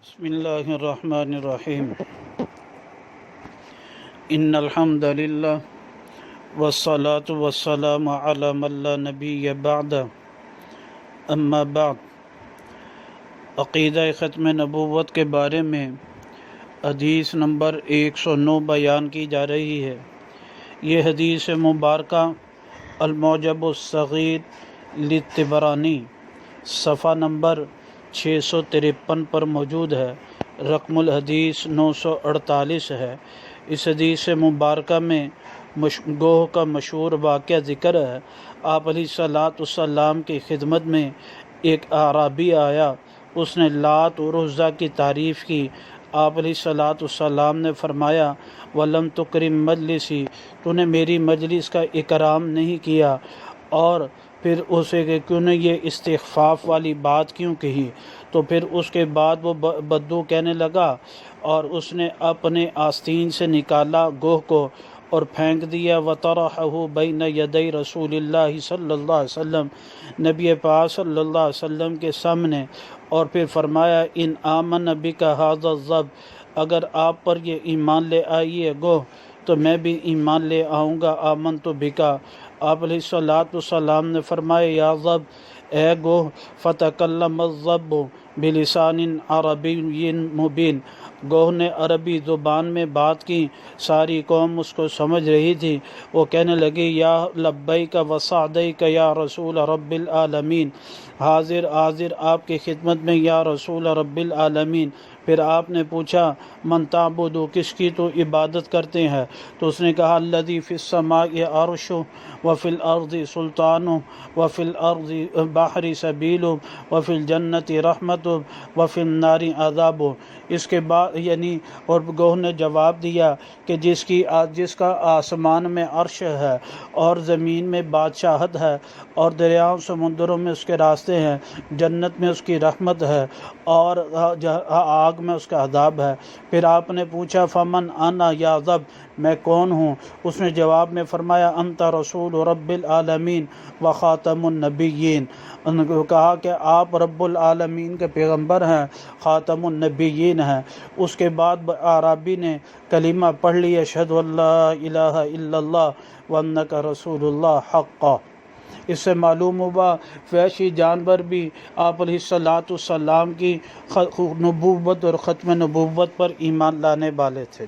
بسم اللہ الرحمن الرحیم ان الحمد للہ والصلاة والسلام علی من لا نبی بعد اما بعد عقیدہ ختم نبوت کے بارے میں حدیث نمبر 109 بیان کی جا رہی ہے۔ یہ حدیث مبارکہ المعجم الصغیر للطبرانی صفحہ نمبر 653 پر موجود ہے۔ رقم الحدیث 948 ہے۔ اس حدیث مبارکہ میں گوہ کا مشہور واقعہ ذکر ہے۔ آپ علیہ الصلاۃ والسلام کی خدمت میں ایک اعرابی آیا، اس نے لات اور عزیٰ کی تعریف کی۔ آپ علیہ الصلاۃ والسلام نے فرمایا وَلَمْ تُكْرِمْ مجلسی، تو نے میری مجلس کا اکرام نہیں کیا۔ اور پھر اسے کہ کیوں نے یہ استخفاف والی بات کیوں کہی، تو پھر اس کے بعد وہ بدو کہنے لگا اور اس نے اپنے آستین سے نکالا گوہ کو اور پھینک دیا۔ وَطَرَحَهُ بَيْنَ يَدَيْ رسول اللہ صلی اللہ علیہ وسلم، نبی پاک صلی اللہ علیہ وسلم کے سامنے، اور پھر فرمایا ان آمن بک ھذا الظب، اگر آپ پر یہ ایمان لے آئی ہے گوہ تو میں بھی ایمان لے آؤں گا۔ آمنت بکا، آپ علیہ الصلاۃ والسلام نے فرمایا یا ظب، اے گوہ، فتکلم الظب بلسان عربی مبین، گوہ نے عربی زبان میں بات کی، ساری قوم اس کو سمجھ رہی تھی۔ وہ کہنے لگی یا لبیک وسعدیک یا رسول رب العالمین، حاضر حاضر آپ کی خدمت میں یا رسول رب العالمین۔ پھر آپ نے پوچھا من تعبد، کس کی تو عبادت کرتے ہیں؟ تو اس نے کہا الذی فی السماء عرش وفی الارض سلطان وفی الارض بحر سبیل وفی الجنت رحمت وفی النار عذاب۔ اس کے بعد یعنی اور گوہ نے جواب دیا کہ جس کا آسمان میں عرش ہے اور زمین میں بادشاہت ہے اور دریاؤں سمندروں میں اس کے راستے ہیں، جنت میں اس کی رحمت ہے اور آگ میں اس کا عذاب ہے۔ پھر آپ نے پوچھا فمن انا یا ظب، میں کون ہوں؟ اس نے جواب میں فرمایا انت رسول رب العالمین و خاتم النبیین، ان کو کہا کہ آپ رب العالمین کے پیغمبر ہیں، خاتم النبیین ہیں۔ اس کے بعد اعرابی نے کلمہ پڑھ لی اشہد ان لا الہ الا اللہ وانک رسول اللہ حقا۔ اس سے معلوم ہوا وحشی جانور بھی آپ علیہ الصلاۃ والسلام کی نبوت اور ختم نبوت پر ایمان لانے والے تھے۔